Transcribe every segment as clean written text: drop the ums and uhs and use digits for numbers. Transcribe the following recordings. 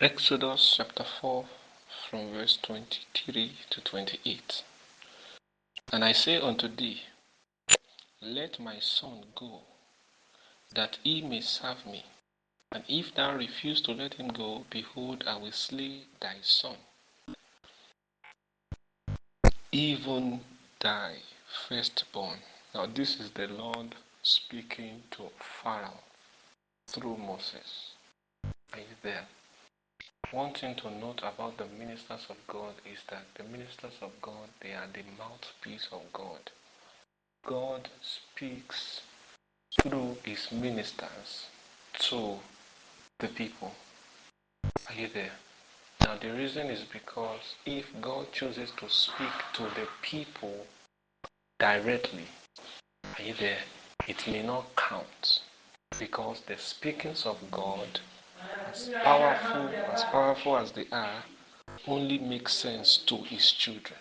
Exodus chapter 4 from verse 23 to 28. And I say unto thee, let my son go, that he may serve me. And if thou refuse to let him go, behold, I will slay thy son, even thy firstborn. Now this is the Lord speaking to Pharaoh through Moses. Are you there? One thing to note about the ministers of God is that the ministers of God, they are the mouthpiece of God. God speaks through his ministers to the people. Are you there? Now the reason is because if God chooses to speak to the people directly, are you there? It may not count, because the speakings of God, as powerful as they are, only make sense to his children.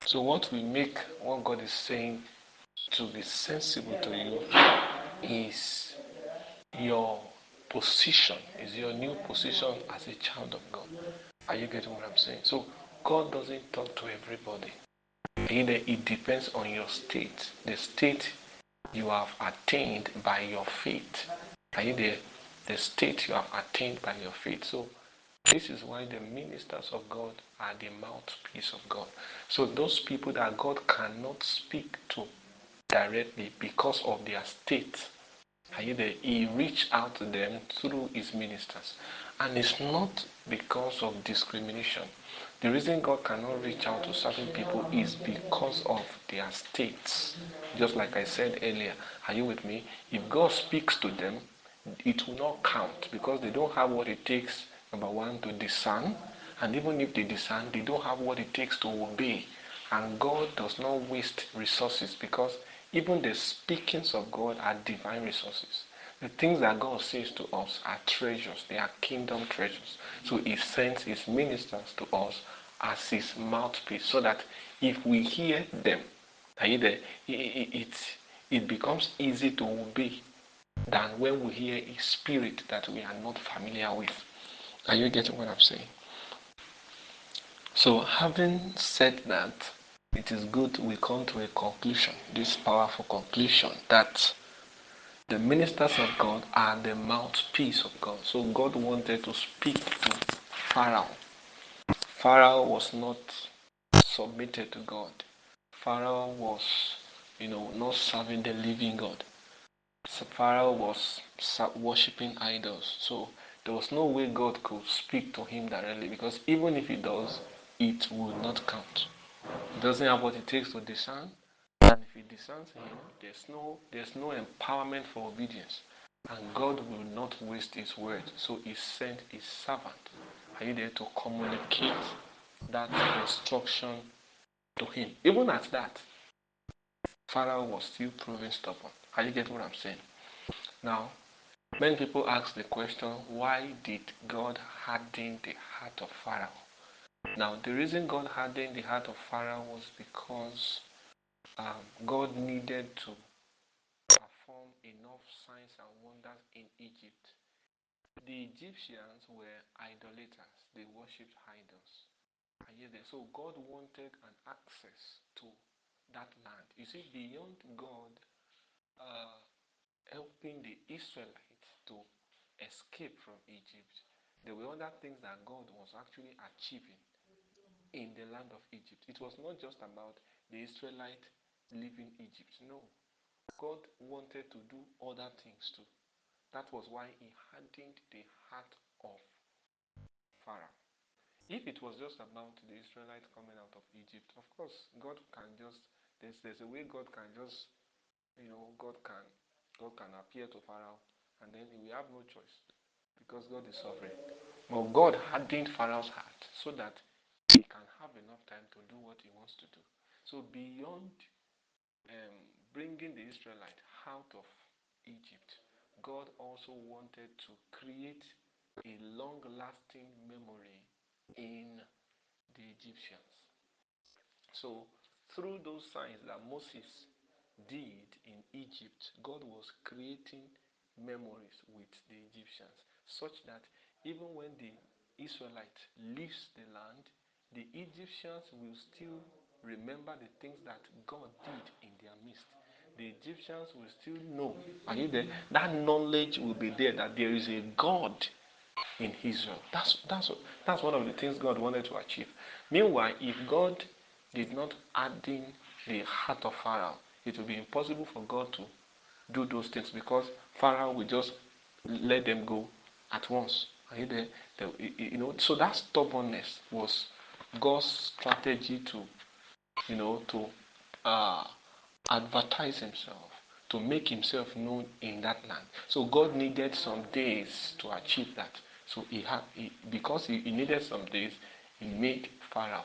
So what will make what God is saying to be sensible to you is your position, is your new position as a child of God. Are you getting what I'm saying? So God doesn't talk to everybody. Either it depends on your state, the state you have attained by your faith. Are you there? The state you have attained by your faith. So this is why the ministers of God are the mouthpiece of God. So those people that God cannot speak to directly because of their state, are you there? He reached out to them through his ministers. And it's not because of discrimination. The reason God cannot reach out to certain people is because of their states. Just like I said earlier, are you with me? If God speaks to them, it will not count because they don't have what it takes, number one, to discern. And even if they discern, they don't have what it takes to obey. And God does not waste resources, because even the speakings of God are divine resources. The things that God says to us are treasures. They are kingdom treasures. So he sends his ministers to us as his mouthpiece, so that if we hear them, it becomes easy to obey than when we hear a spirit that we are not familiar with. Are you getting what I'm saying? So having said that, it is good we come to a conclusion, this powerful conclusion, that the ministers of God are the mouthpiece of God. So God wanted to speak to Pharaoh. Pharaoh was not submitted to God. Pharaoh was, not serving the living God. So Pharaoh was worshipping idols. So there was no way God could speak to him directly, because even if he does, it would not count. He doesn't have what it takes to discern. And if he discerns him, there's no empowerment for obedience. And God will not waste his word. So he sent his servant. Are you there to communicate that instruction to him? Even at that, Pharaoh was still proving stubborn. Are you getting what I'm saying? Now, many people ask the question, why did God harden the heart of Pharaoh? Now, the reason God hardened the heart of Pharaoh was because God needed to perform enough signs and wonders in Egypt. The Egyptians were idolaters. They worshipped idols. Are you there? So God wanted an access to that land. You see, beyond God helping the Israelites to escape from Egypt, there were other things that God was actually achieving in the land of Egypt. It was not just about the Israelites leaving Egypt. No. God wanted to do other things too. That was why he hardened the heart of Pharaoh. If it was just about the Israelites coming out of Egypt, of course, God can just, there's a way God can just, God can appear to Pharaoh, and then he will have no choice, because God is sovereign. But God hardened Pharaoh's heart so that he can have enough time to do what he wants to do. So beyond bringing the Israelites out of Egypt, God also wanted to create a long-lasting memory in the Egyptians. So through those signs that Moses did in Egypt, God was creating memories with the Egyptians, such that even when the Israelite leaves the land, the Egyptians will still remember the things that God did in their midst. The Egyptians will still know. Are you there? That knowledge will be there that there is a God in Israel. That's one of the things God wanted to achieve. Meanwhile, if God did not harden the heart of Pharaoh, it would be impossible for God to do those things because Pharaoh will just let them go at once. Are you there? So that stubbornness was God's strategy to, to uh, advertise himself, to make himself known in that land. So God needed some days to achieve that. So because he needed some days, he made Pharaoh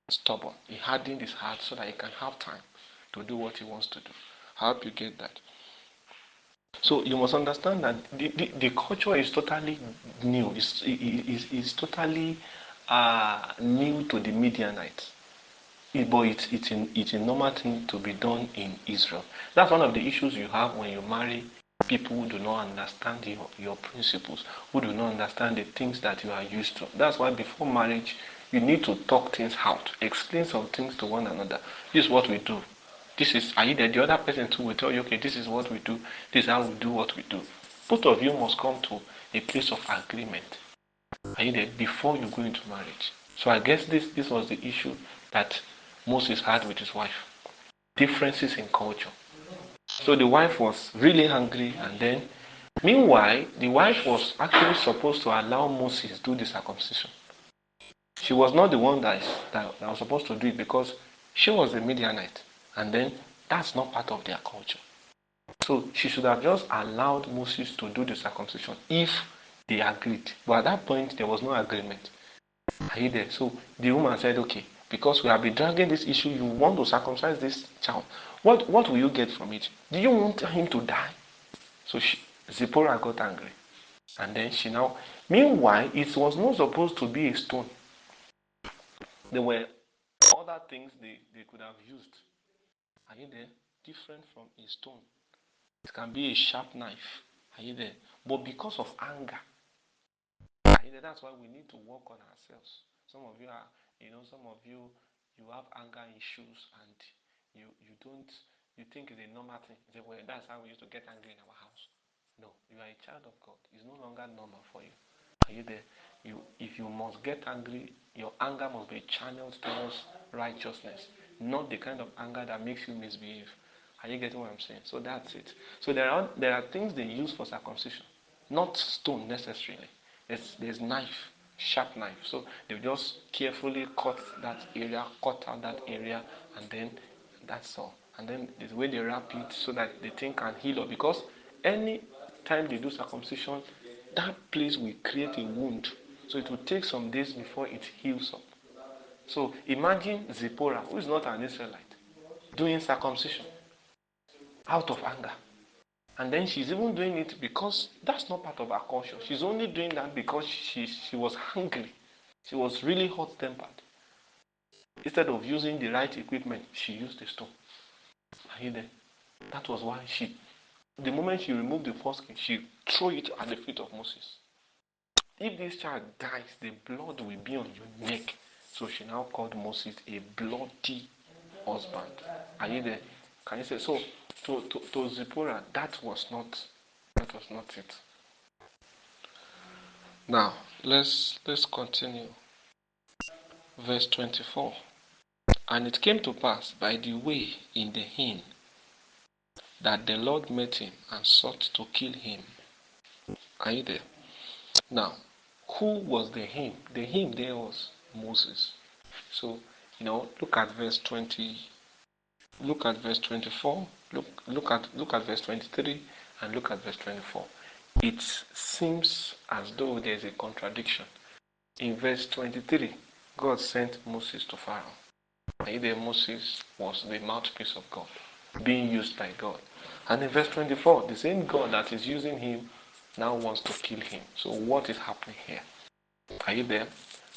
stubborn. He hardened his heart so that he can have time to do what he wants to do. I hope you get that. So you must understand that the culture is totally new. It's totally new to the Midianites. But it's a normal thing to be done in Israel. That's one of the issues you have when you marry people who do not understand your principles, who do not understand the things that you are used to. That's why before marriage, you need to talk things out, explain some things to one another. This is what we do. This is, are you there? The other person too will tell you, okay, this is what we do. This is how we do what we do. Both of you must come to a place of agreement. Are you there? Before you go into marriage. So I guess this was the issue that Moses had with his wife. Differences in culture. So the wife was really angry, and then, meanwhile, the wife was actually supposed to allow Moses do the circumcision. She was not the one that was supposed to do it because she was a Midianite, and then that's not part of their culture. So she should have just allowed Moses to do the circumcision if they agreed. But at that point, there was no agreement. Are you there? So the woman said, okay, because we have been dragging this issue, you want to circumcise this child. What will you get from it? Do you want him to die? So Zipporah got angry. And then she now, meanwhile, it was not supposed to be a stone. There were other things they could have used. Are you there? Different from a stone. It can be a sharp knife. Are you there? But because of anger, are you there? That's why we need to work on ourselves. Some of you are, some of you have anger issues and you don't, you think it's a normal thing. You say, well, that's how we used to get angry in our house. No, you are a child of God. It's no longer normal for you. Are you there? If you must get angry, your anger must be channeled towards righteousness, not the kind of anger that makes you misbehave. Are you getting what I'm saying? So that's it. So there are things they use for circumcision, not stone necessarily. There's knife, sharp knife. So they just carefully cut that area, cut out that area, and then that's all. And then the way they wrap it so that the thing can heal up. Because any time they do circumcision, that place will create a wound. So it will take some days before it heals up. So imagine Zipporah, who is not an Israelite, doing circumcision out of anger. And then she's even doing it because that's not part of her culture. She's only doing that because she was hungry. She was really hot-tempered. Instead of using the right equipment, she used the stone. Are you there? That was why the moment she removed the foreskin, she threw it at the feet of Moses. If this child dies, the blood will be on your neck. So she now called Moses a bloody husband. Are you there? Can you say so? To Zipporah, that was not it. Now let's continue. Verse 24. And it came to pass by the way in the inn that the Lord met him and sought to kill him. Are you there? Now, who was the him? The him there was Moses. So, look at verse 20. Look at verse 24. Look at verse 23 and look at verse 24. It seems as though there's a contradiction. In verse 23, God sent Moses to Pharaoh. And there Moses was the mouthpiece of God, being used by God. And in verse 24, the same God that is using him now wants to kill him. So what is happening here? Are you there?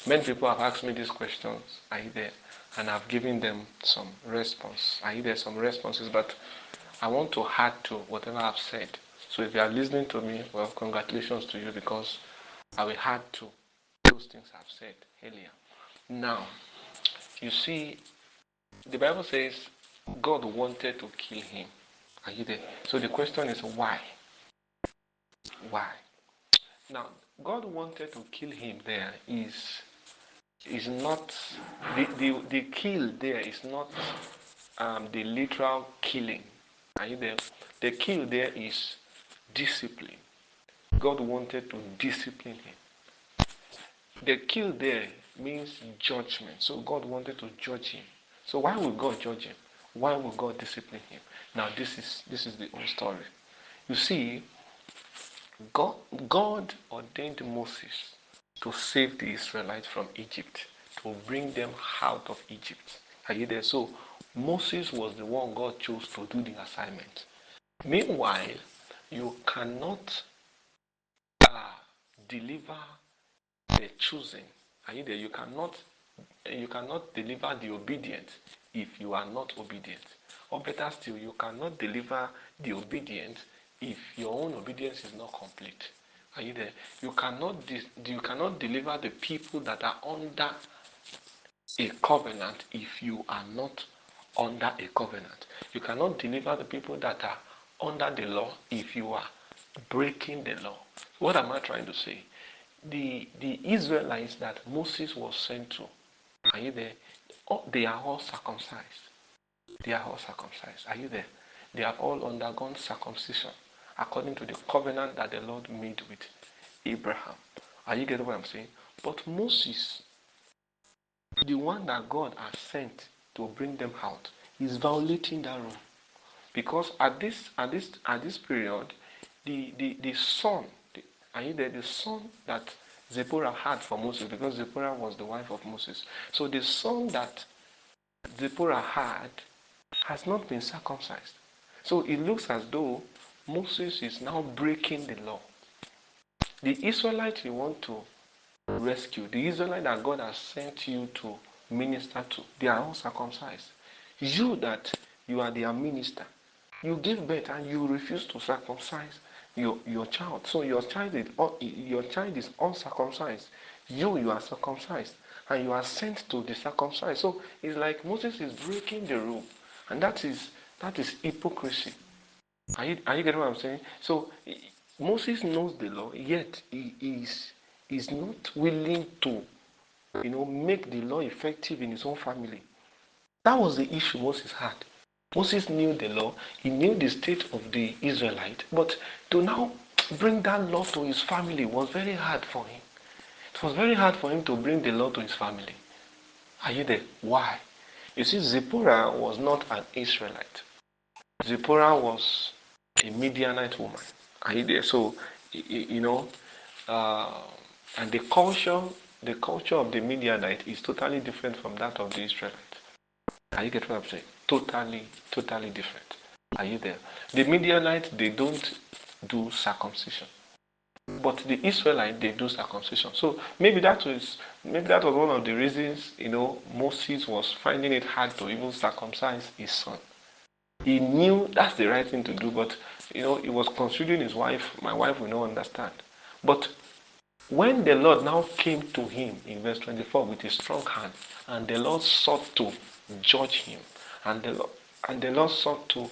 Many people have asked me these questions. Are you there? And I've given them some response. Are you there? Some responses, but I want to add to whatever I've said. So if you are listening to me, well, congratulations to you because I will add to those things I've said earlier. Now, you see, the Bible says God wanted to kill him. Are you there? So the question is why? Why? Now, God wanted to kill him there is not the kill there is not the literal killing. Are you there? The kill there is discipline. God wanted to discipline him. The kill there means judgment. So God wanted to judge him. So why would God judge him? Why would God discipline him? Now this is the whole story. You see, God ordained Moses to save the Israelites from Egypt, to bring them out of Egypt. Are you there? So Moses was the one God chose to do the assignment. Meanwhile, you cannot deliver the chosen. Are you there? You cannot deliver the obedient if you are not obedient. Or better still, you cannot deliver the obedient if your own obedience is not complete. Are you there? You cannot deliver the people that are under a covenant if you are not under a covenant. You cannot deliver the people that are under the law if you are breaking the law. What am I trying to say? The Israelites that Moses was sent to, are you there? They are all circumcised. They are all circumcised. Are you there? They have all undergone circumcision according to the covenant that the Lord made with Abraham. Are you getting what I'm saying? But Moses, the one that God has sent to bring them out, is violating that rule. Because at this period, the son, are you there? The son that Zipporah had for Moses, because Zipporah was the wife of Moses. So the son that Zipporah had has not been circumcised. So it looks as though Moses is now breaking the law. The Israelites you want to rescue, the Israelite that God has sent you to minister to, they are all circumcised. You that you are their minister, you give birth and you refuse to circumcise your child. So your child is uncircumcised. You are circumcised, and you are sent to the circumcised. So it's like Moses is breaking the rule, and that is hypocrisy. Are you getting what I'm saying? So Moses knows the law, yet he is not willing to make the law effective in his own family. That was the issue Moses had. Moses knew the law, he knew the state of the Israelite, but to now bring that law to his family was very hard for him. It was very hard for him to bring the law to his family. Are you there? Why? You see, Zipporah was not an Israelite. Zipporah was a Midianite woman. Are you there? So, uh, and the culture of the Midianite is totally different from that of the Israelite. Are you getting what I'm saying? Totally different. Are you there? The Midianites, they don't do circumcision. But the Israelites, they do circumcision. So maybe that was one of the reasons, Moses was finding it hard to even circumcise his son. He knew that's the right thing to do, but he was considering his wife. My wife will not understand. But when the Lord now came to him in verse 24 with a strong hand, and the Lord sought to judge him, and the Lord sought to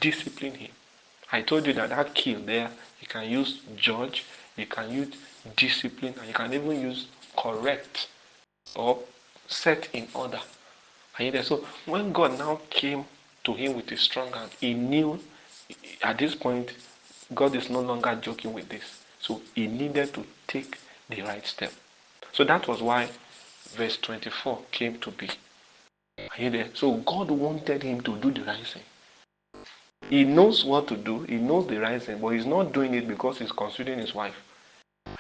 discipline him. I told you that kill there, you can use judge, you can use discipline, and you can even use correct or set in order. Are you there? So when God now came to him with a strong hand, he knew at this point God is no longer joking with this. So he needed to take the right step. So that was why verse 24 came to be. Are you there? So God wanted him to do the right thing. He knows what to do, he knows the right thing, but he's not doing it because he's considering his wife.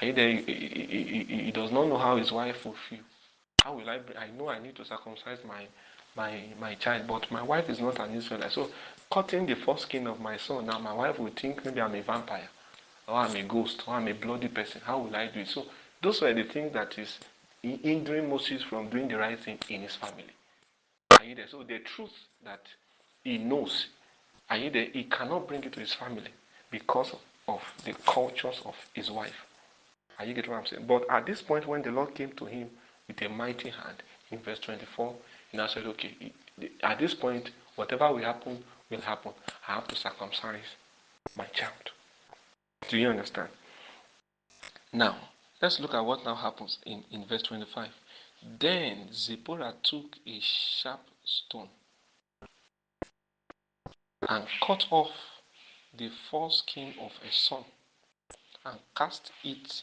Are you there? He does not know how his wife will feel. How will I know I need to circumcise my child, but my wife is not an Israelite. So cutting the foreskin of my son, now my wife will think maybe I'm a vampire, or I'm a ghost, or I'm a bloody person. How will I do it? So those were the things that is hindering Moses from doing the right thing in his family. Are you there? So the truth that he knows, are you there? He cannot bring it to his family because of the cultures of his wife. Are you getting what I'm saying? But at this point, when the Lord came to him with a mighty hand, in verse 24, he now said, okay, at this point, whatever will happen, will happen. I have to circumcise my child. Do you understand? Now, let's look at what now happens in verse 25. Then Zipporah took a sharp stone and cut off the foreskin of a son and cast it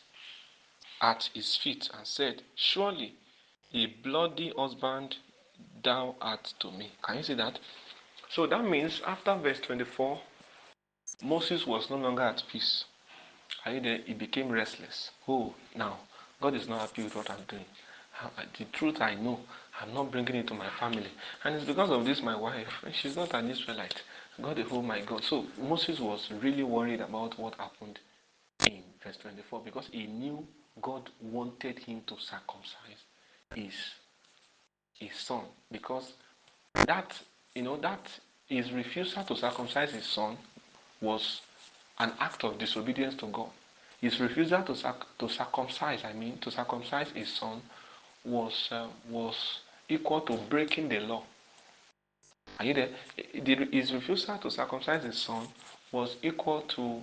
at his feet and said, surely a bloody husband thou art to me. Can you see that? So that means after verse 24, Moses was no longer at peace. He became restless. Oh, now, God is not happy with what I'm doing. The truth I know, I'm not bringing it to my family. And it's because of this, my wife, she's not an Israelite. God, oh my God. So Moses was really worried about what happened in verse 24 because he knew God wanted him to circumcise his son. Because that, that his refusal to circumcise his son was an act of disobedience to God. His refusal to circumcise his son was equal to breaking the law. Are you there? His refusal to circumcise his son was equal to,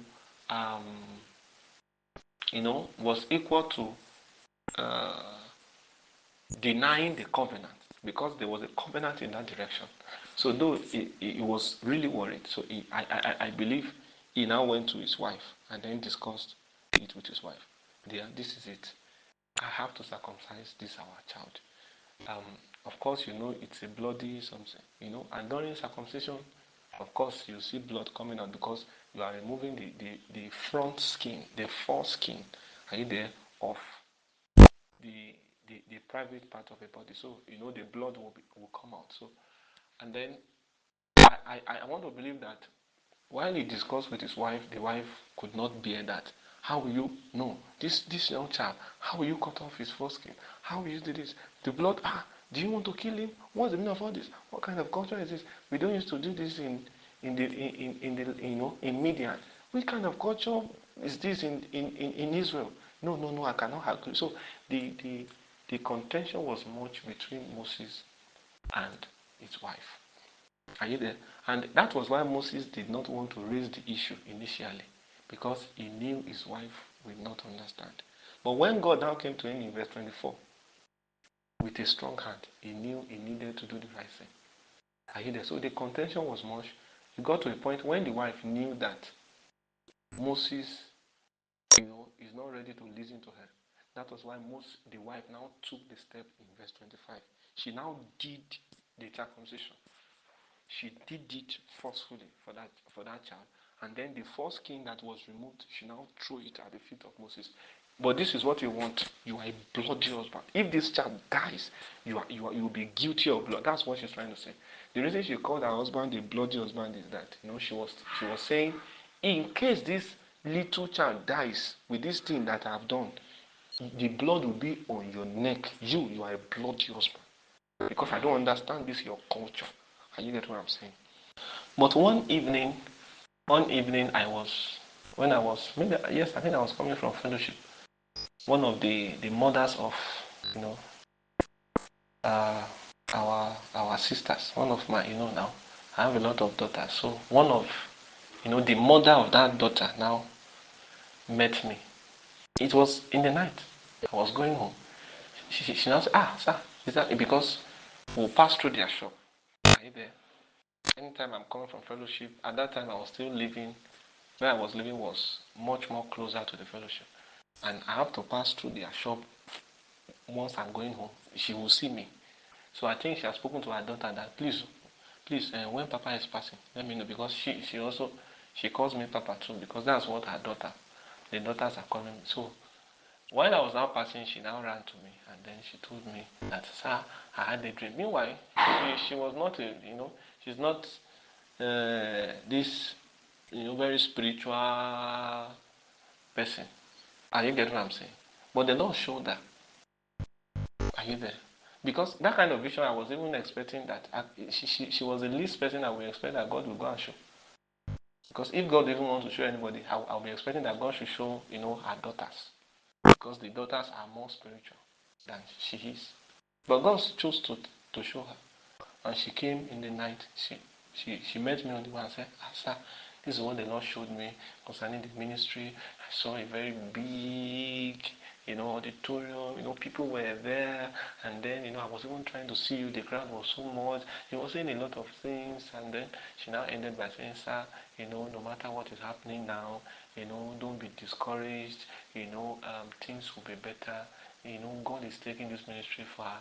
was equal to denying the covenant because there was a covenant in that direction. So though he was really worried, so I believe he now went to his wife and then discussed it with his wife. Dear, this is it. I have to circumcise this our child. Of course, it's a bloody something, and during circumcision, of course, you see blood coming out because you are removing the front skin, the foreskin, are you there, of the private part of the body. So, the blood will come out. So, and then I want to believe that while he discussed with his wife, the wife could not bear that. How will you know this young child? How will you cut off his foreskin? How will you do this? The blood. Do you want to kill him? What's the meaning of all this? What kind of culture is this? We don't used to do this in Midian. What kind of culture is this in Israel? No, I cannot agree. So the contention was much between Moses and his wife. Are you there? And that was why Moses did not want to raise the issue initially, because he knew his wife would not understand. But when God now came to him in verse 24, with a strong hand, he knew he needed to do the right thing. Are you there? So the contention was much. It got to a point when the wife knew that Moses, is not ready to listen to her. That was why the wife now took the step in verse 25. She now did the circumcision. She did it forcefully for that child, and then the foreskin that was removed, she now threw it at the feet of Moses. But this is what you want. You are a bloody husband. If this child dies, you will be guilty of blood. That's what she's trying to say. The reason she called her husband a bloody husband is that she was saying, in case this little child dies with this thing that I've done, the blood will be on your neck. You are a bloody husband. Because I don't understand this your culture. Are you get what I'm saying? But one evening when I was, maybe, yes, I think I was coming from fellowship. One of the mothers of, uh, our sisters, one of my, now, I have a lot of daughters. So one of, the mother of that daughter now met me. It was in the night. I was going home. She now said, sir, is that because we'll pass through their shop? Are you there? Anytime I'm coming from fellowship, at that time I was still living, where I was living was much more closer to the fellowship. And I have to pass through their shop once I'm going home. She will see me. So I think she has spoken to her daughter that please, when Papa is passing, let me know, because she calls me Papa too, because that's what the daughters are calling me. So while I was now passing, she now ran to me and then she told me that, sir, I had a dream. Meanwhile, she was not, she's not this, very spiritual person. Are you getting what I'm saying? But the Lord showed that. Are you there? Because that kind of vision, I was even expecting that she was the least person I would expect that God will go and show. Because if God even wants to show anybody, I'll be expecting that God should show, our daughters. because the daughters are more spiritual than she is. But God chose to show her. And she came in the night. She met me on the way and said, sir, this is what the Lord showed me concerning the ministry. I saw a very big, auditorium. People were there. And then, I was even trying to see you. The crowd was so much. He was saying a lot of things. And then she now ended by saying, sir, no matter what is happening now, don't be discouraged. Things will be better. God is taking this ministry far.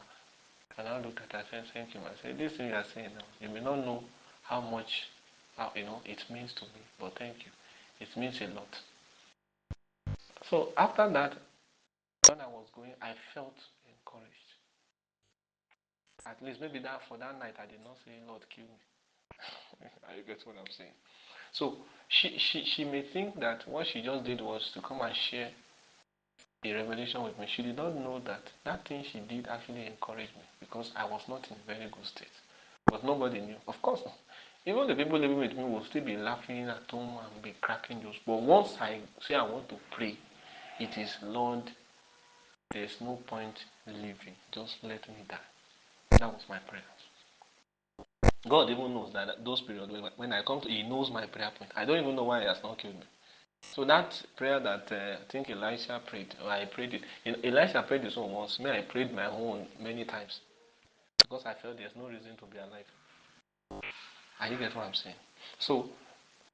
And I looked at her and said, thank you. I said, this thing you are saying now, you may not know how much, it means to me, but thank you. It means a lot. So after that, when I was going, I felt encouraged. At least maybe that for that night, I did not say, Lord, kill me. You get what I'm saying? So she may think that what she just did was to come and share a revelation with me. She did not know that that thing she did actually encouraged me, because I was not in a very good state. But nobody knew. Of course, even the people living with me will still be laughing at home and be cracking jokes. But once I say I want to pray, it is, Lord, there's no point living. Just let me die. That was my prayer. God even knows that those periods when I come to, He knows my prayer point. I don't even know why He has not killed me. So that prayer that I think Elisha prayed, or I prayed it. Elisha prayed his own once. Me, I prayed my own many times, because I felt there's no reason to be alive. Are you get what I'm saying? So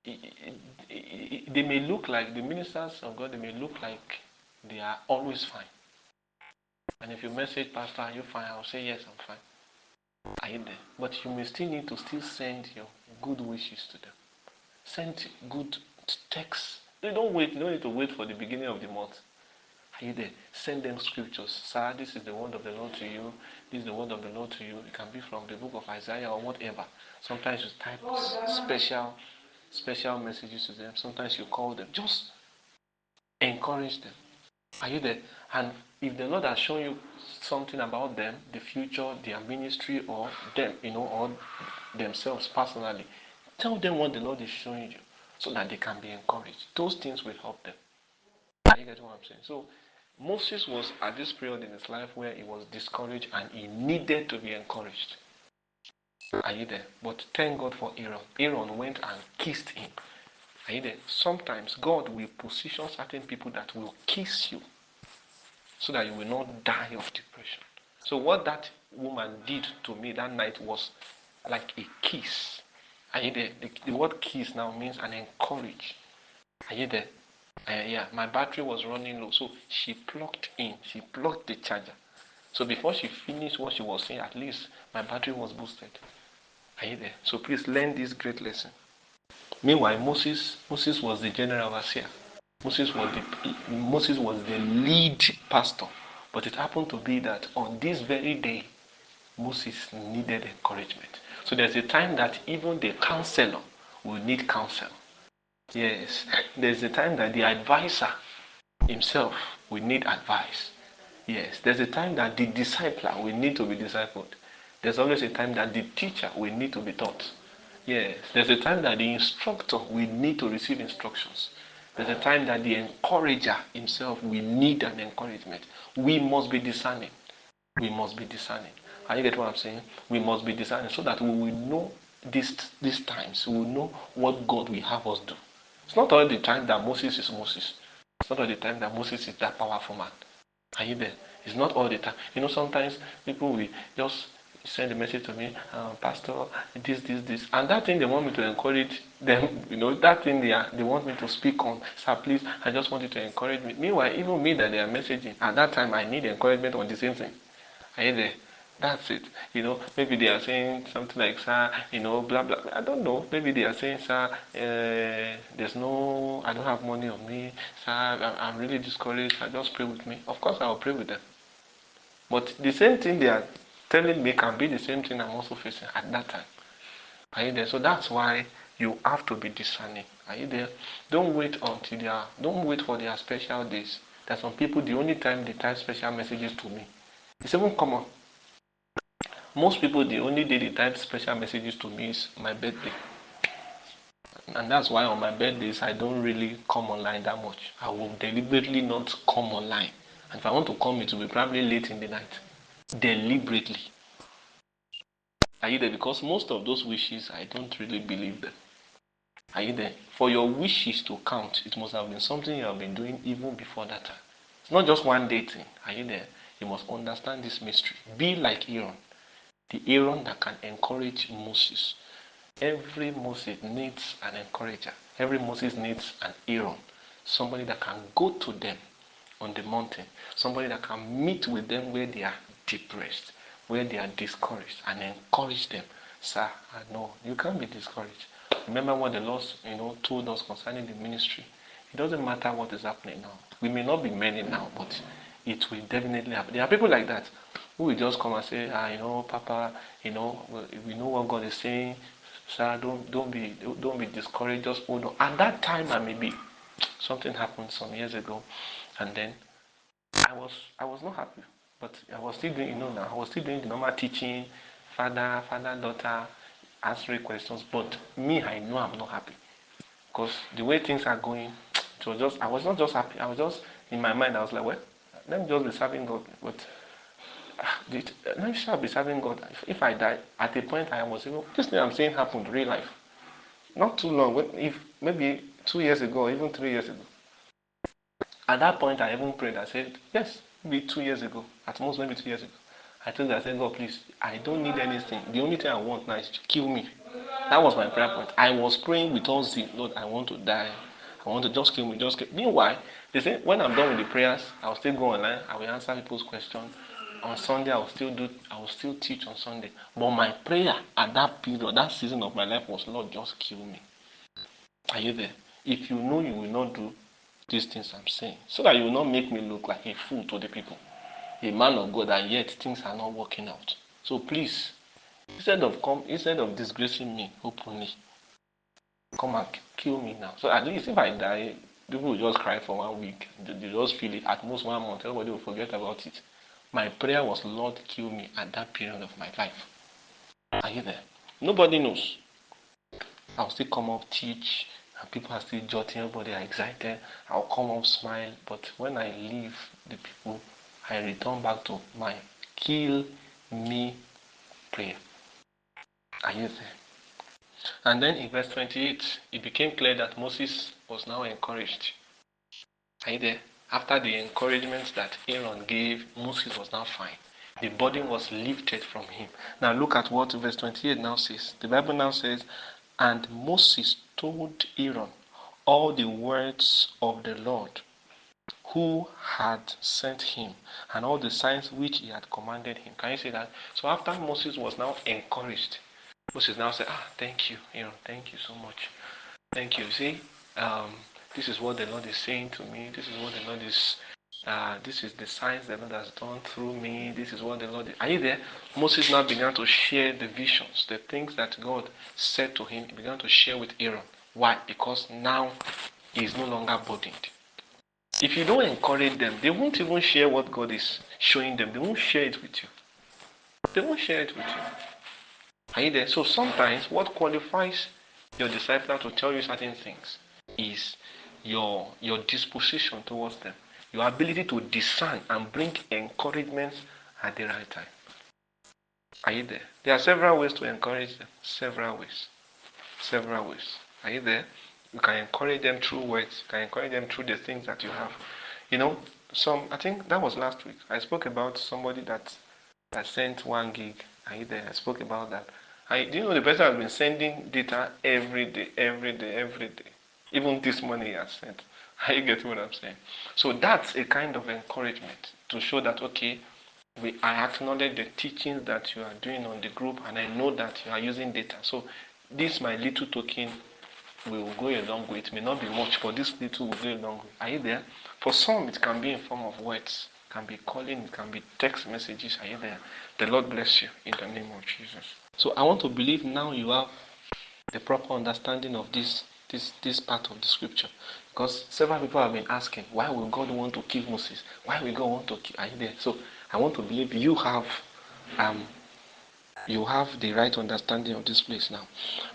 they may look like, the ministers of God, they may look like they are always fine. And if you message, Pastor, are you fine? I'll say, yes, I'm fine. Are you there? But you may still need to send your good wishes to them. Send good texts. They don't wait. You don't need to wait for the beginning of the month. Are you there? Send them scriptures. Sir, this is the word of the Lord to you. This is the word of the Lord to you. It can be from the book of Isaiah or whatever. Sometimes you type special messages to them. Sometimes you call them. Just encourage them. Are you there? And if the Lord has shown you something about them, the future, their ministry, or them, or themselves personally, tell them what the Lord is showing you, so that they can be encouraged. Those things will help them. Are you getting what I'm saying? So Moses was at this period in his life where he was discouraged and he needed to be encouraged. Are you there? But thank God for Aaron. Aaron went and kissed him. Are you there? Sometimes God will position certain people that will kiss you, so that you will not die of depression. So what that woman did to me that night was like a kiss. Are you there? The word kiss now means an encourage. Are you there? Yeah, my battery was running low, so she plugged the charger. So before she finished what she was saying, at least my battery was boosted. Are you there? So please learn this great lesson. Meanwhile, Moses was the general overseer. Moses was the lead pastor. But it happened to be that on this very day, Moses needed encouragement. So there's a time that even the counselor will need counsel. Yes, there's a time that the advisor himself will need advice. Yes, there's a time that the discipler will need to be discipled. There's always a time that the teacher will need to be taught. Yes, there's a time that the instructor will need to receive instructions. There's a time that the encourager himself will need an encouragement. We must be discerning. We must be discerning. Are you get what I'm saying? We must be discerning so that we will know these times. We will know what God will have us do. It's not all the time that Moses is Moses. It's not all the time that Moses is that powerful man. Are you there? It's not all the time. Sometimes people will just send a message to me, Pastor, this. And that thing they want me to encourage them, that thing they want me to speak on. Sir, please, I just want you to encourage me. Meanwhile, even me that they are messaging, at that time I need encouragement on the same thing. Are you there? That's it. Maybe they are saying something like, sir, blah, blah. I don't know. Maybe they are saying, sir, I don't have money on me. Sir, I'm really discouraged. Just pray with me. Of course, I will pray with them. But the same thing they are telling me can be the same thing I'm also facing at that time. Are you there? So that's why you have to be discerning. Are you there? Don't wait for their special days. There's some people, the only time they type special messages to me, it's even common. Most people, the only day they type special messages to me is my birthday. And that's why on my birthdays, I don't really come online that much. I will deliberately not come online And if I want to come, it will be probably late in the night. Deliberately. Are you there? Because most of those wishes, I don't really believe them. Are you there? For your wishes to count, it must have been something you have been doing even before that time. It's not just one day thing. Are you there? You must understand this mystery. Be like Aaron. The Aaron that can encourage Moses. Every Moses needs an encourager. Every Moses needs an Aaron. Somebody that can go to them on the mountain. Somebody that can meet with them where they are depressed, where they are discouraged, and encourage them. Sir, I know you can't be discouraged. Remember what the Lord, told us concerning the ministry. It doesn't matter what is happening now. We may not be many now, but it will definitely happen. There are people like that who will just come and say, Papa, we know what God is saying. Sir, don't be discouraged. Just hold on. At that time, I may be. Something happened some years ago, and then I was not happy, but I was still doing, now I was still doing the normal teaching, father, daughter, answering questions. But me, I know I'm not happy because the way things are going, I was not just happy. I was just in my mind. I was like, well, let me just be serving God. But let me just be serving God. If I die, at a point I was even this thing I'm saying happened real life, not too long. If maybe 2 years ago, or even 3 years ago. At that point, I even prayed. I said, yes, maybe 2 years ago, at most maybe 2 years ago. I told God, I said, God, please, I don't need anything. The only thing I want now is to kill me. That was my prayer point. I was praying with all zeal, Lord, I want to die. I want to just kill me, just kill me. Meanwhile, they say when I'm done with the prayers, I'll still go online. I will answer people's questions. On Sunday, I will still teach on Sunday. But my prayer at that period, that season of my life was, Lord, just kill me. Are you there? If you know you will not do these things I'm saying, so that you will not make me look like a fool to the people, a man of God, and yet things are not working out. So please, instead of disgracing me openly, come and kill me now. So at least if I die, people will just cry for 1 week. They just feel it. At most 1 month, everybody will forget about it. My prayer was, Lord, kill me at that period of my life. Are you there? Nobody knows. I'll still come up, teach, and people are still jotting, everybody are excited. I'll come up, smile, but when I leave the people, I return back to my kill me prayer. Are you there? And then in verse 28, it became clear that Moses was now encouraged. Are you there? After the encouragement that Aaron gave, Moses was now fine. The burden was lifted from him. Now look at what verse 28 now says. The Bible now says, and Moses told Aaron all the words of the Lord who had sent him and all the signs which he had commanded him. Can you see that? So after Moses was now encouraged, Moses now said, thank you, Aaron, thank you so much. Thank you. See, this is what the Lord is saying to me. This is what the Lord is, this is the signs the Lord has done through me. This is what the Lord is. Are you there? Moses now began to share the visions, the things that God said to him. He began to share with Aaron. Why? Because now he is no longer burdened. If you don't encourage them, they won't even share what God is showing them. They won't share it with you. They won't share it with you. Are you there? So sometimes what qualifies your disciple to tell you certain things is your disposition towards them, your ability to discern and bring encouragement at the right time. Are you there? There are several ways to encourage them. Several ways. Are you there? You can encourage them through words. You can encourage them through the things that you have. I think that was last week. I spoke about somebody that sent 1 gig. Are you there? I spoke about that. Do you know the person has been sending data every day. Even this morning he has sent. Are you getting what I'm saying? So that's a kind of encouragement to show that, okay, I acknowledge the teachings that you are doing on the group, and I know that you are using data. So this, my little token, will go a long way. It may not be much, but this little will go a long way. Are you there? For some, it can be in form of words. It can be calling. It can be text messages. Are you there? The Lord bless you in the name of Jesus. So I want to believe now you have the proper understanding of this part of the scripture. Because several people have been asking, why will God want to kill Moses? Why will God want to kill? Are you there? So I want to believe you have the right understanding of this place now.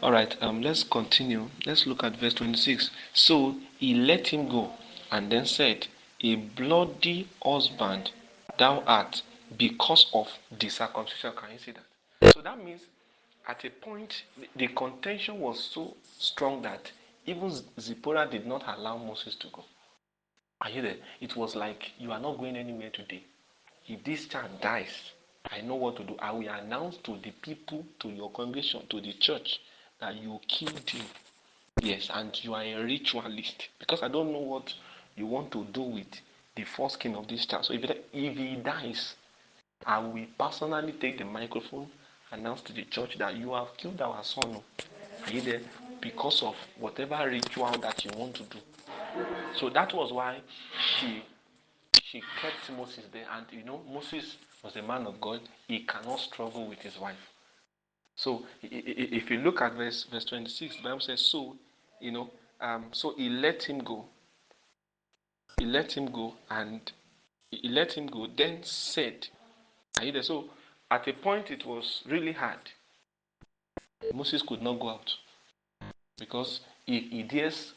All right, let's continue. Let's look at verse 26. So he let him go and then said, a bloody husband thou art because of the circumcision. Can you see that? So that means at a point the contention was so strong that even Zipporah did not allow Moses to go. Are you there? It was like, you are not going anywhere today. If this child dies, I know what to do. I will announce to the people, to your congregation, to the church, that you killed him. Yes, and you are a ritualist. Because I don't know what you want to do with the first king of this child. So if he dies, I will personally take the microphone, announce to the church that you have killed our son. Are you there? Because of whatever ritual that you want to do. So that was why she kept Moses there. And Moses was a man of God. He cannot struggle with his wife. So if you look at verse 26, the Bible says, so he let him go. He let him go, and he let him go, then said, are you there? So at a point it was really hard. Moses could not go out, because if he dares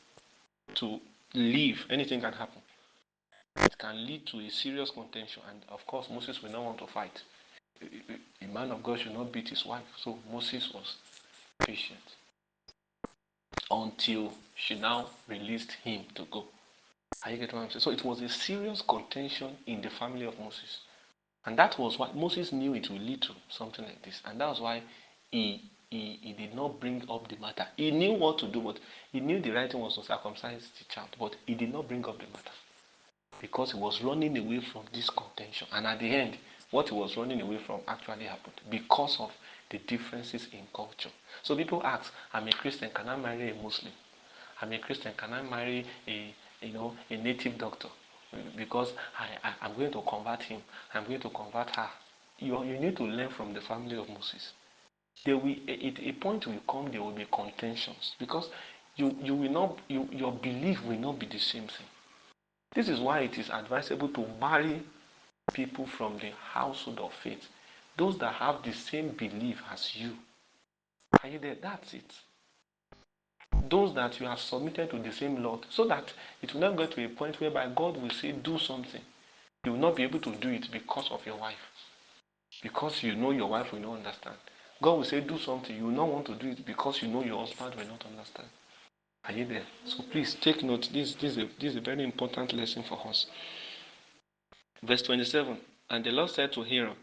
to leave, anything can happen. It can lead to a serious contention, and of course Moses will not want to fight. A man of God should not beat his wife. So Moses was patient until she now released him to go. Are you getting what I'm saying? So it was a serious contention in the family of Moses. And that was what Moses knew it would lead to, something like this. And that was why he did not bring up the matter. He knew what to do, but he knew the right thing was to circumcise the child. But he did not bring up the matter, because he was running away from this contention. And at the end, what he was running away from actually happened, because of the differences in culture. So people ask, I'm a Christian, can I marry a Muslim? I'm a Christian, can I marry a native doctor? Because I'm going to convert him, I'm going to convert her. You need to learn from the family of Moses. A point will come, there will be contentions, because you will not, your belief will not be the same thing. This is why it is advisable to marry people from the household of faith, those that have the same belief as you. Are you there? That's it. Those that you have submitted to the same Lord, so that it will not get to a point whereby God will say, do something. You will not be able to do it because of your wife. Because you know your wife will not understand. God will say, do something. You will not want to do it because you know your husband will not understand. Are you there? So please take note. This is a very important lesson for us. Verse 27. And the Lord said to Aaron,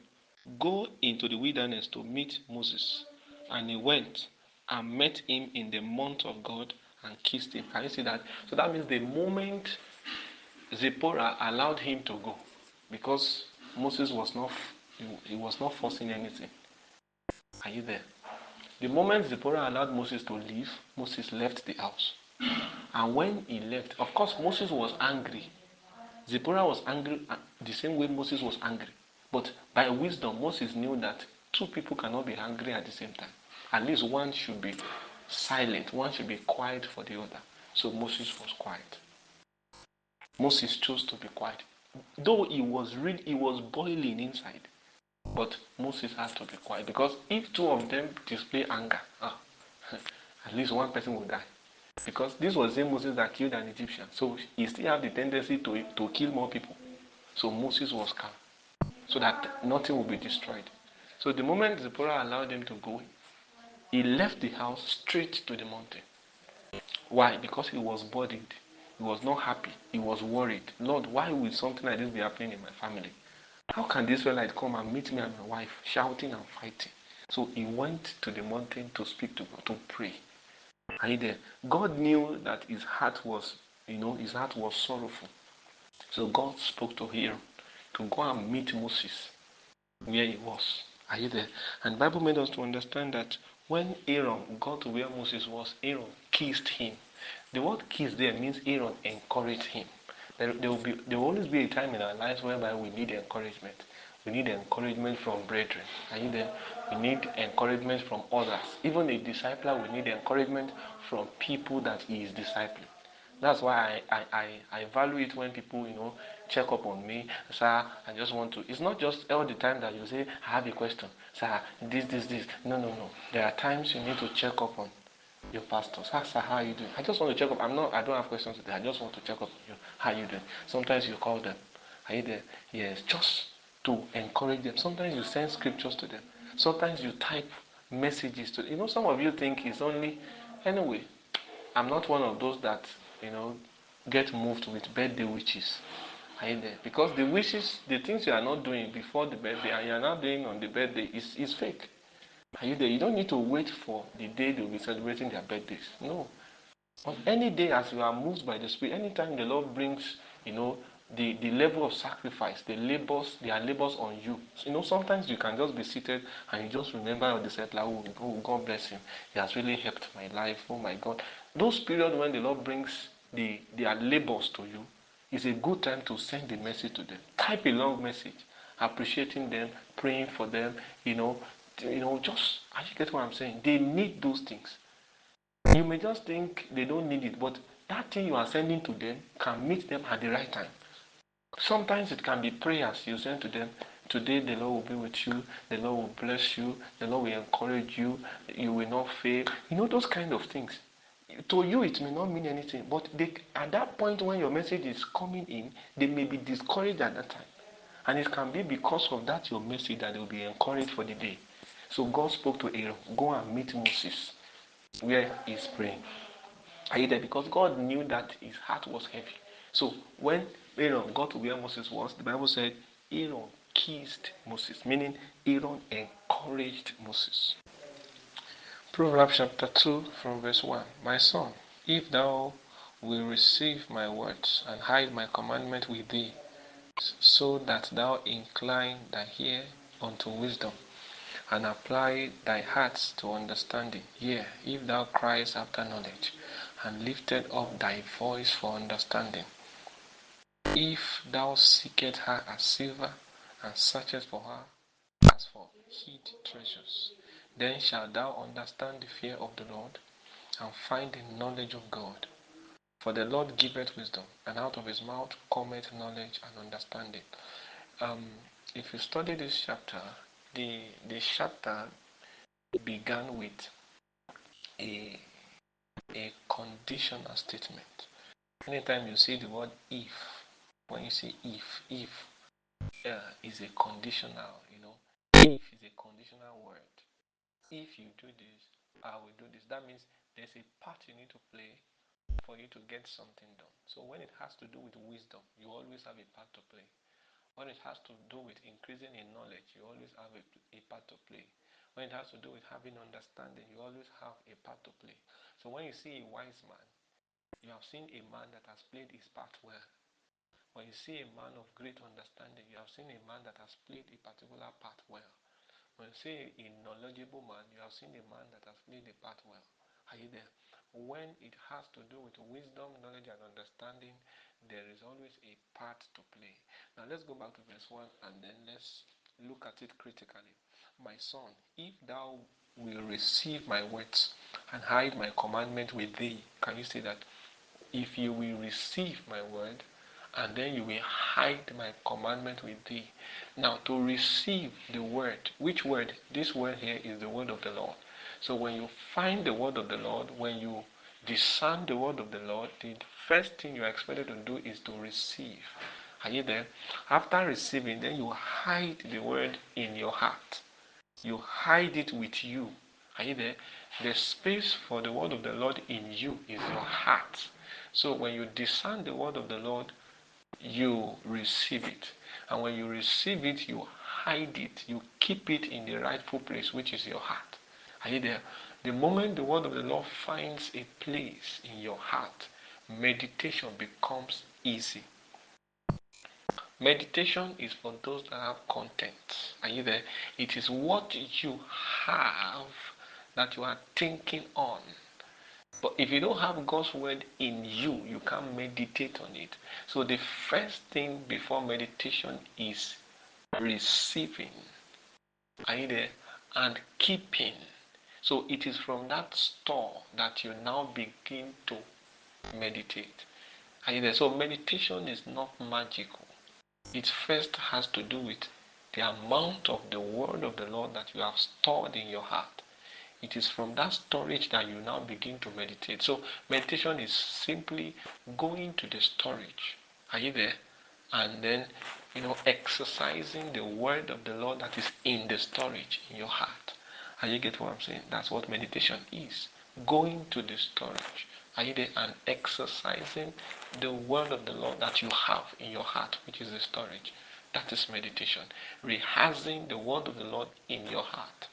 go into the wilderness to meet Moses. And he went and met him in the mount of God and kissed him. Can you see that? So that means the moment Zipporah allowed him to go, because Moses was not, he was not forcing anything. Are you there? The moment Zipporah allowed Moses to leave, Moses left the house. And when he left, of course Moses was angry. Zipporah was angry the same way Moses was angry. But by wisdom, Moses knew that two people cannot be angry at the same time. At least one should be silent, one should be quiet for the other. So Moses was quiet. Moses chose to be quiet. Though he was boiling inside. But Moses had to be quiet, because if two of them display anger, at least one person will die. Because this was the same Moses that killed an Egyptian. So he still had the tendency to kill more people. So Moses was calm, so that nothing will be destroyed. So the moment Zipporah allowed them to go, he left the house straight to the mountain. Why? Because he was burdened. He was not happy. He was worried. Lord, why will something like this be happening in my family? How can the Israelite come and meet me and my wife, shouting and fighting? So he went to the mountain to speak to God, to pray. And there, God knew that his heart was sorrowful. So God spoke to him to go and meet Moses where he was. Are you there? And the Bible made us to understand that when Aaron got to where Moses was, Aaron kissed him. The word kiss there means Aaron encouraged him. There will always be a time in our lives whereby we need encouragement. We need encouragement from brethren. Are you there? We need encouragement from others. Even a discipler will need encouragement from people that he is discipling. That's why I value it when people, check up on me. Sir, I just want to. It's not just all the time that you say, I have a question. Sir, this. No. There are times you need to check up on your pastors. Hi, sir, how are you doing? I just want to check up. I don't have questions today. I just want to check up on you. How are you doing? Sometimes you call them. Are you there? Yes, just to encourage them. Sometimes you send scriptures to them. Sometimes you type messages to them. Some of you think it's only. Anyway, I'm not one of those that, get moved with birthday wishes. Are you there? Because the wishes, the things you are not doing before the birthday and you are not doing on the birthday is fake. Are you there? You don't need to wait for the day they will be celebrating their birthdays. No. On any day as you are moved by the Spirit, anytime the Lord brings, the level of sacrifice, their labors on you. Sometimes you can just be seated and you just remember or decide, like, oh, God bless him. He has really helped my life. Oh my God. Those periods when the Lord brings their labors to you is a good time to send a message to them. Type a long message, appreciating them, praying for them, just, as you get what I'm saying, they need those things. You may just think they don't need it, but that thing you are sending to them can meet them at the right time. Sometimes it can be prayers you send to them. Today the Lord will be with you, the Lord will bless you, the Lord will encourage you, you will not fail. Those kind of things. To you it may not mean anything, but at that point when your message is coming in, they may be discouraged at that time. And it can be because of that your message that they will be encouraged for the day. So God spoke to Aaron, go and meet Moses where he's praying. Are you there? Because God knew that his heart was heavy. So when Aaron got to where Moses was, the Bible said Aaron kissed Moses, meaning Aaron encouraged Moses. Proverbs chapter 2 from verse 1. My son, if thou wilt receive my words and hide my commandment with thee, so that thou incline thy ear unto wisdom, and apply thy heart to understanding. Yea, if thou criest after knowledge, and lifted up thy voice for understanding. If thou seekest her as silver, and searchest for her as for hid treasures, then shalt thou understand the fear of the Lord, and find the knowledge of God. For the Lord giveth wisdom, and out of his mouth cometh knowledge and understanding. If you study this chapter, the chapter began with a conditional statement. Anytime you see the word if, when you say if is a conditional, if is a conditional word. If you do this, I will do this. That means there's a part you need to play for you to get something done. So when it has to do with wisdom, you always have a part to play. When it has to do with increasing in knowledge, you always have a part to play. When it has to do with having understanding, you always have a part to play. So when you see a wise man, you have seen a man that has played his part well. When you see a man of great understanding, you have seen a man that has played a particular part well. When you see a knowledgeable man, you have seen a man that has played a part well. Are you there? When it has to do with wisdom, knowledge, and understanding, there is always a part to play. Now let's go back to verse 1 and then let's look at it critically. My son, if thou will receive my words and hide my commandment with thee, can you say that? If you will receive my word and then you will hide my commandment with thee. Now to receive the word, which word? This word here is the word of the Lord. So when you find the word of the Lord, when you discern the word of the Lord, the first thing you are expected to do is to receive. Are you there? After receiving, then you hide the word in your heart. You hide it with you. Are you there? The space for the word of the Lord in you is your heart. So when you discern the word of the Lord, you receive it. And when you receive it, you hide it. You keep it in the rightful place, which is your heart. Are you there? The moment the word of the Lord finds a place in your heart, meditation becomes easy. Meditation is for those that have content. Are you there? It is what you have that you are thinking on. But if you don't have God's word in you, you can't meditate on it. So the first thing before meditation is receiving. Are you there? And keeping. So it is from that store that you now begin to meditate. Are you there? So meditation is not magical. It first has to do with the amount of the word of the Lord that you have stored in your heart. It is from that storage that you now begin to meditate. So meditation is simply going to the storage. Are you there? And then, exercising the word of the Lord that is in the storage in your heart. Are you get what I'm saying? That's what meditation is. Going to the storage. Are you there? And exercising the word of the Lord that you have in your heart, which is the storage. That is meditation. Rehearsing the word of the Lord in your heart.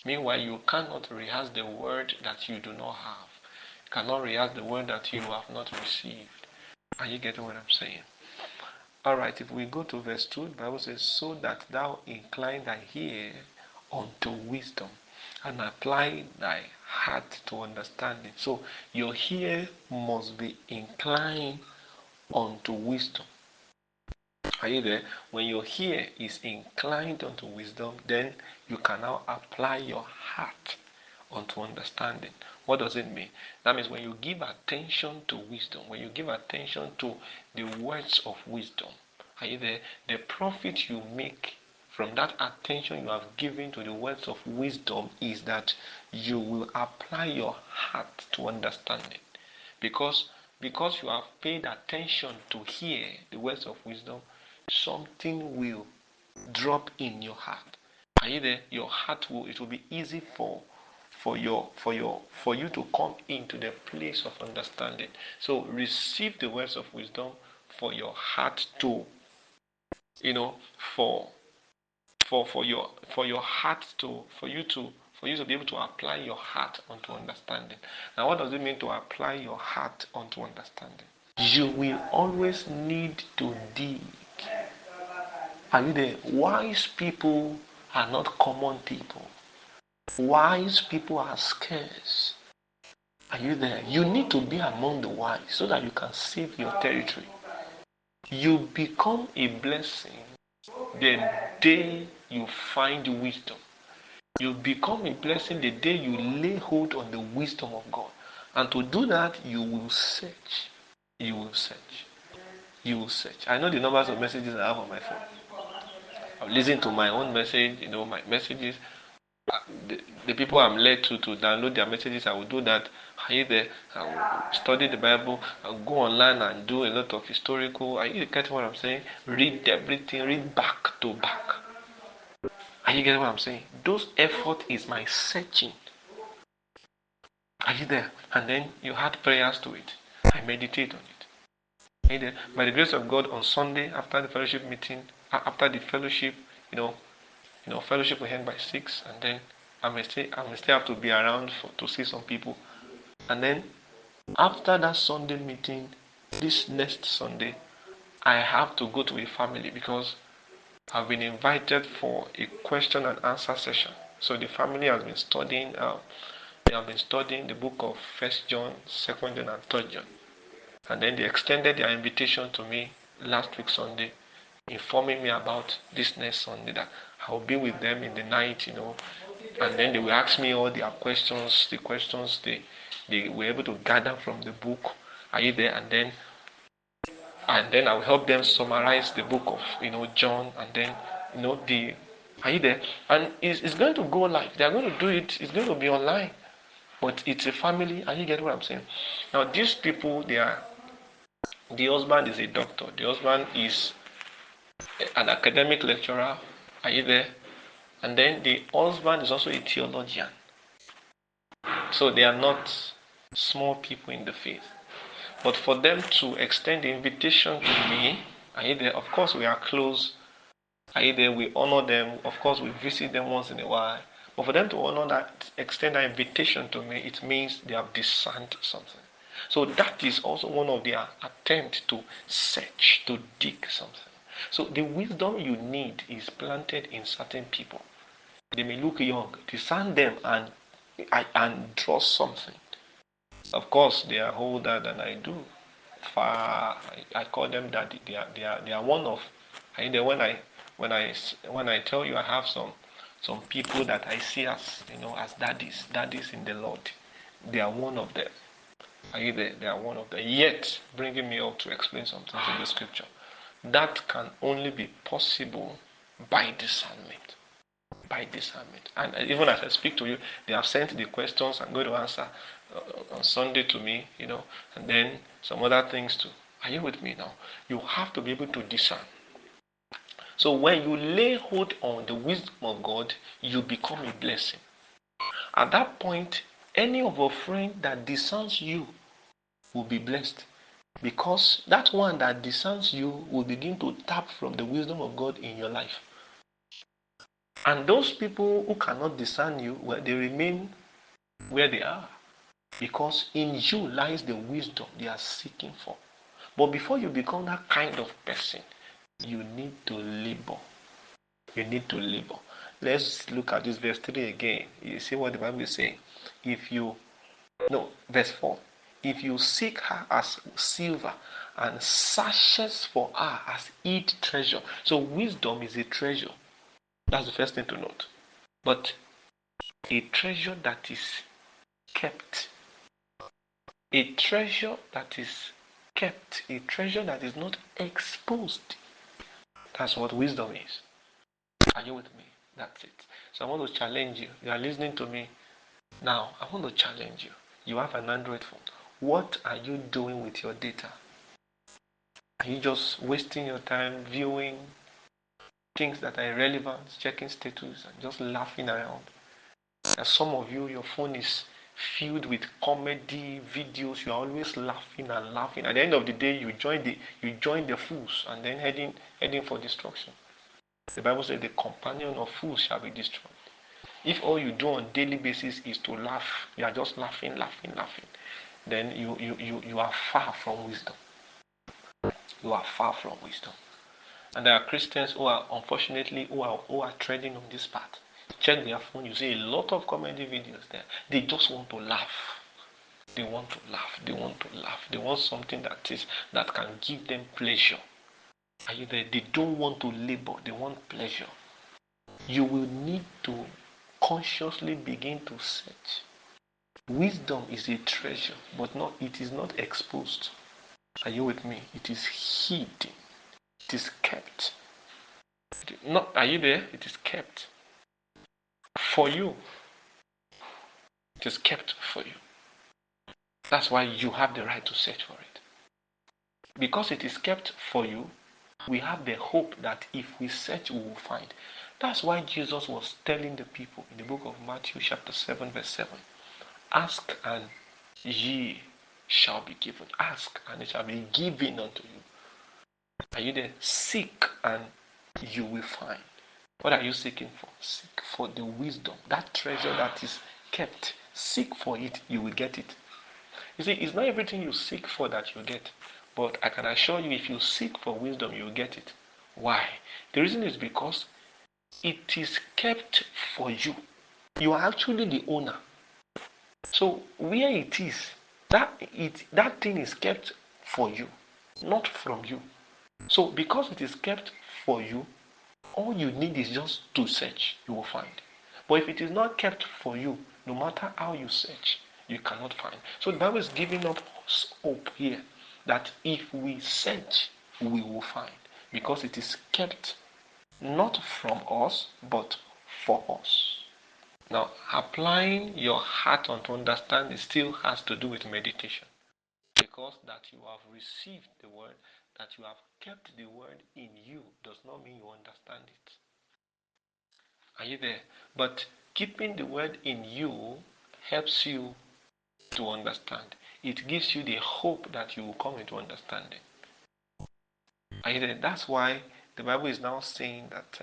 Meanwhile, you cannot rehearse the word that you do not have. You cannot rehearse the word that you have not received. Are you getting what I'm saying? Alright, if we go to verse 2, the Bible says, so that thou incline thy ear unto wisdom, and apply thy heart to understanding. So your ear must be inclined unto wisdom. Are you there? When your ear is inclined unto wisdom, then you can now apply your heart unto understanding. What does it mean? That means when you give attention to wisdom, when you give attention to the words of wisdom, are you there? The profit you make from that attention you have given to the words of wisdom is that you will apply your heart to understanding. Because you have paid attention to hear the words of wisdom, something will drop in your heart. Are you there? Your heart it will be easy for you to come into the place of understanding. So receive the words of wisdom for your heart to, for your heart to, for you to be able to apply your heart onto understanding. Now, what does it mean to apply your heart onto understanding? You will always need to dig. Are you there? Wise people are not common people. Wise people are scarce. Are you there? You need to be among the wise so that you can save your territory. You become a blessing the day you find wisdom. You become a blessing the day you lay hold on the wisdom of God. And to do that, you will search. You will search. You will search. I know the numbers of messages I have on my phone. I've listened to my own message, my messages. The people I'm led to download their messages, I will do that. I will study the Bible. I'll go online and do a lot of historical. Are you getting what I'm saying? Read everything, read back to back. Are you getting what I'm saying? Those effort is my searching. Are you there? And then you add prayers to it. I meditate on it. Are you there? By the grace of God, on Sunday after the fellowship meeting, after the fellowship, fellowship will end by 6, and then I may still have to be around to see some people. And then after that Sunday meeting, this next Sunday, I have to go to a family because I've been invited for a question and answer session. So the family has been studying. They have been studying the book of 1 John, 2 John, and 3 John. And then they extended their invitation to me last week Sunday, informing me about this next Sunday that I'll be with them in the night, and then they will ask me all their questions, the questions they were able to gather from the book. Are you there? And then I'll help them summarize the book of John, and then are you there? And it's going to go live. They're going to do it. It's going to be online, but it's a family. Are you getting what I'm saying? Now these people, the husband is a doctor. The husband is an academic lecturer. Are you there? And then the husband is also a theologian. So they are not small people in the faith. But for them to extend the invitation to me, are you there? Of course we are close. Are you there? We honor them. Of course we visit them once in a while. But for them to honor that, extend that invitation to me, it means they have discerned something. So that is also one of their attempts to search, to dig something. So the wisdom you need is planted in certain people. They may look young, discern them and draw something. Of course, they are older than I do. Far, I call them daddy. They are one of. When I tell you I have some people that I see as as daddies in the Lord. They are one of them. Are you there? They are one of them. Yet bringing me up to explain something in the scripture. That can only be possible by discernment. by discernment. And even as I speak to you, they have sent the questions I'm going to answer on Sunday to me, and then some other things too. Are you with me now? You have to be able to discern. So when you lay hold on the wisdom of God, you become a blessing. At that point, any of your friends that discerns you will be blessed. Because that one that discerns you will begin to tap from the wisdom of God in your life. And those people who cannot discern you, well, they remain where they are. Because in you lies the wisdom they are seeking for. But before you become that kind of person, you need to labor. You need to labor. Let's look at this verse 3 again. You see what the Bible is saying. Verse 4. If you seek her as silver and searches for her as hid treasure. So wisdom is a treasure. That's the first thing to note. But a treasure that is kept. A treasure that is kept. A treasure that is not exposed. That's what wisdom is. Are you with me? That's it. So I want to challenge you. You are listening to me now. I want to challenge you. You have an Android phone. What are you doing with your data? Are you just wasting your time viewing things that are irrelevant, checking status, and just laughing around? And some of you, your phone is filled with comedy videos. You are always laughing and laughing. At the end of the day, you join the fools and then heading for destruction. The Bible says the companion of fools shall be destroyed. If all you do on daily basis is to laugh, you are just laughing, then you are far from wisdom. You are far from wisdom. And there are Christians who are unfortunately who are treading on this path. Check their phone, you see a lot of comedy videos there. They just want to laugh. They want to laugh. They want to laugh. They want something that can give them pleasure. Are you there? They don't want to labor. They want pleasure. You will need to consciously begin to search. Wisdom is a treasure, but it is not exposed. Are you with me? It is hidden. It is kept. Are you there? It is kept for you. It is kept for you. That's why you have the right to search for it. Because it is kept for you, we have the hope that if we search, we will find. That's why Jesus was telling the people in the book of Matthew chapter 7 verse 7, ask and ye shall be given. Ask and it shall be given unto you. Are you there? Seek and you will find. What are you seeking for? Seek for the wisdom, that treasure that is kept. Seek for it, you will get it. You see, it's not everything you seek for that you get. But I can assure you, if you seek for wisdom, you will get it. Why? The reason is because it is kept for you. You are actually the owner. So where it is, that thing is kept for you, not from you. So because it is kept for you, all you need is just to search, you will find. But if it is not kept for you, no matter how you search, you cannot find. So the Bible is giving us hope here that if we search, we will find. Because it is kept not from us, but for us. Now, applying your heart unto understanding still has to do with meditation. Because that you have received the word, that you have kept the word in you, does not mean you understand it. Are you there? But keeping the word in you helps you to understand. It gives you the hope that you will come into understanding. Are you there? That's why the Bible is now saying that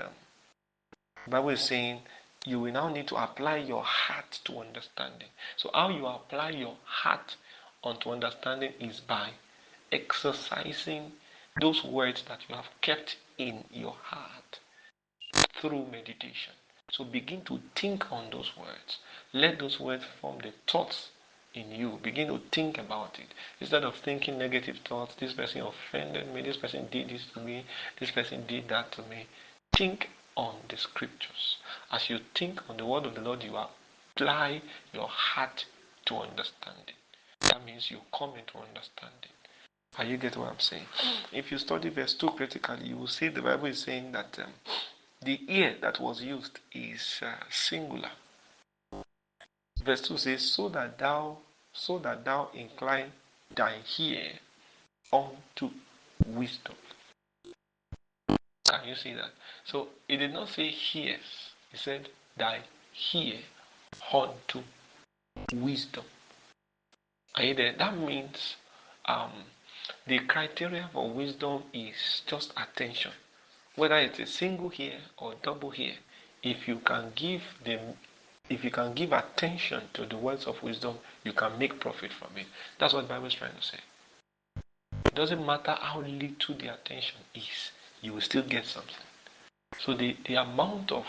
the Bible is saying you will now need to apply your heart to understanding. So how you apply your heart onto understanding is by exercising those words that you have kept in your heart through meditation. So begin to think on those words. Let those words form the thoughts in you. Begin to think about it. Instead of thinking negative thoughts, this person offended me, this person did this to me, this person did that to me. Think on the scriptures. As you think on the word of the Lord, you apply your heart to understanding. That means you come into understanding. Are you getting what I'm saying? If you study verse 2 critically, you will see the Bible is saying that The ear that was used is singular. Verse 2 says, so that thou incline thy ear unto wisdom. Can you see that? So it did not say hears. It said thy ear unto wisdom. Are you there? That means the criteria for wisdom is just attention. Whether it's a single ear or double ear, if you can give attention to the words of wisdom, you can make profit from it. That's what the Bible is trying to say. It doesn't matter how little the attention is, you will still get something. So the amount of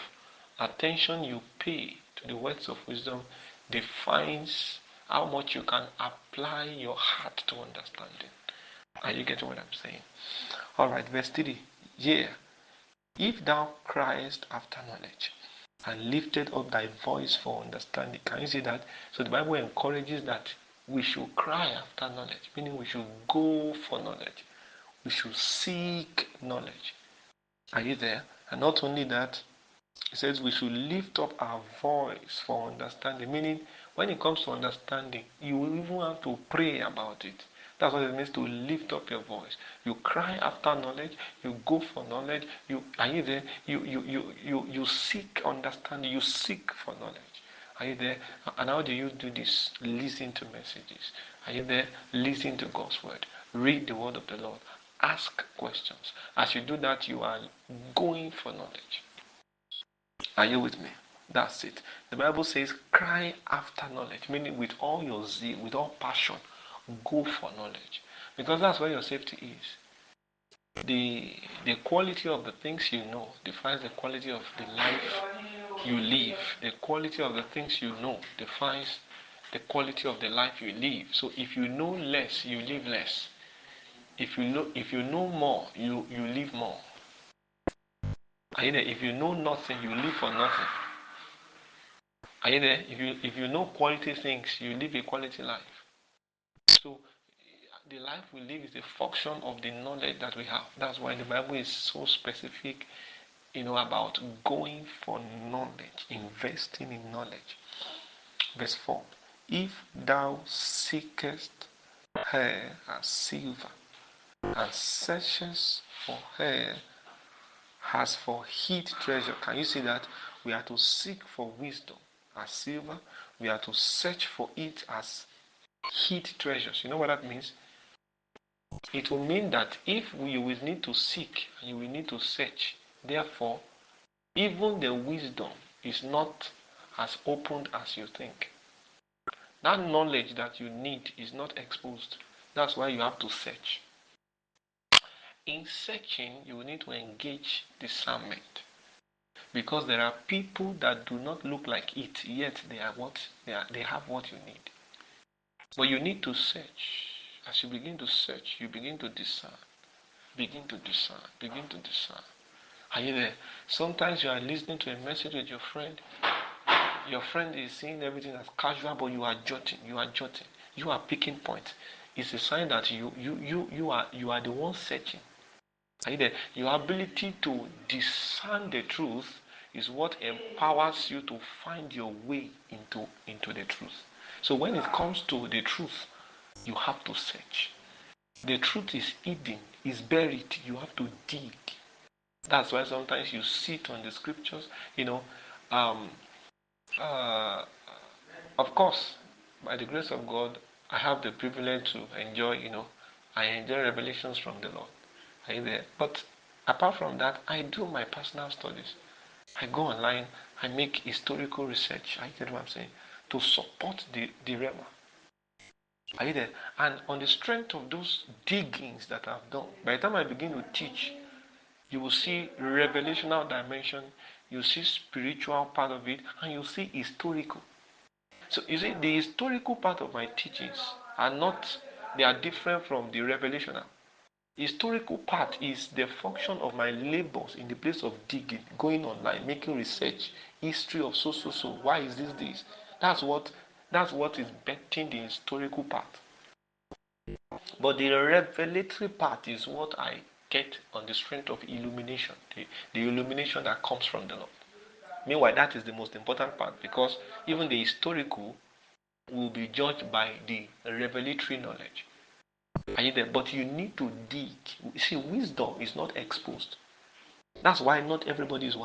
attention you pay to the words of wisdom defines how much you can apply your heart to understanding. Are you getting what I'm saying? Alright, verse 3. Yeah. If thou criest after knowledge and lifted up thy voice for understanding. Can you see that? So the Bible encourages that we should cry after knowledge, meaning we should go for knowledge. We should seek knowledge. Are you there? And not only that, it says we should lift up our voice for understanding, meaning when it comes to understanding, you will even have to pray about it. That's what it means to lift up your voice. You cry after knowledge, you go for knowledge, are you there? You seek understanding, you seek for knowledge. Are you there? And how do you do this? Listen to messages. Are you there? Listen to God's word. Read the word of the Lord. Ask questions. As you do that, you are going for knowledge. Are you with me? That's it. The Bible says, cry after knowledge, meaning with all your zeal, with all passion, go for knowledge. Because that's where your safety is. The quality of the things you know defines the quality of the life you live. The quality of the things you know defines the quality of the life you live. So if you know less, you live less. If you know more, you live more. If you know nothing, you live for nothing. Are you there? If you know quality things, you live a quality life. So the life we live is a function of the knowledge that we have. That's why the Bible is so specific, about going for knowledge, investing in knowledge. Verse 4. If thou seekest her as silver, and searchest for her as for hid treasure. Can you see that? We are to seek for wisdom as silver. We are to search for it as hid treasures. You know what that means? It will mean that if you will need to seek and you will need to search, therefore, even the wisdom is not as opened as you think. That knowledge that you need is not exposed. That's why you have to search. In searching, you will need to engage discernment. Because there are people that do not look like it, yet they have what you need. But you need to search. As you begin to search, you begin to discern. Begin to discern. Begin to discern. Are you there? Sometimes you are listening to a message with your friend. Your friend is saying everything as casual, but you are jotting. You are jotting. You are picking points. It's a sign that you are the one searching. Are you there? Your ability to discern the truth is what empowers you to find your way into the truth. So when it comes to the truth, you have to search. The truth is hidden, is buried. You have to dig. That's why sometimes you sit on the scriptures, of course, by the grace of God, I have the privilege to enjoy, I enjoy revelations from the Lord. Are you there? But apart from that, I do my personal studies. I go online, I make historical research. I get what I'm saying? To support the Rema. Are you there? And on the strength of those diggings that I've done, by the time I begin to teach, you will see revelational dimension, you see spiritual part of it, and you see historical. So you see, the historical part of my teachings they are different from the revelational. Historical part is the function of my labors in the place of digging, going online, making research, history of so. Why is this? That's what is betting the historical part. But the revelatory part is what I get on the strength of illumination, the illumination that comes from the Lord. Meanwhile, that is the most important part, because even the historical will be judged by the revelatory knowledge. Are you there? But you need to dig. See, wisdom is not exposed. That's why not everybody is wise.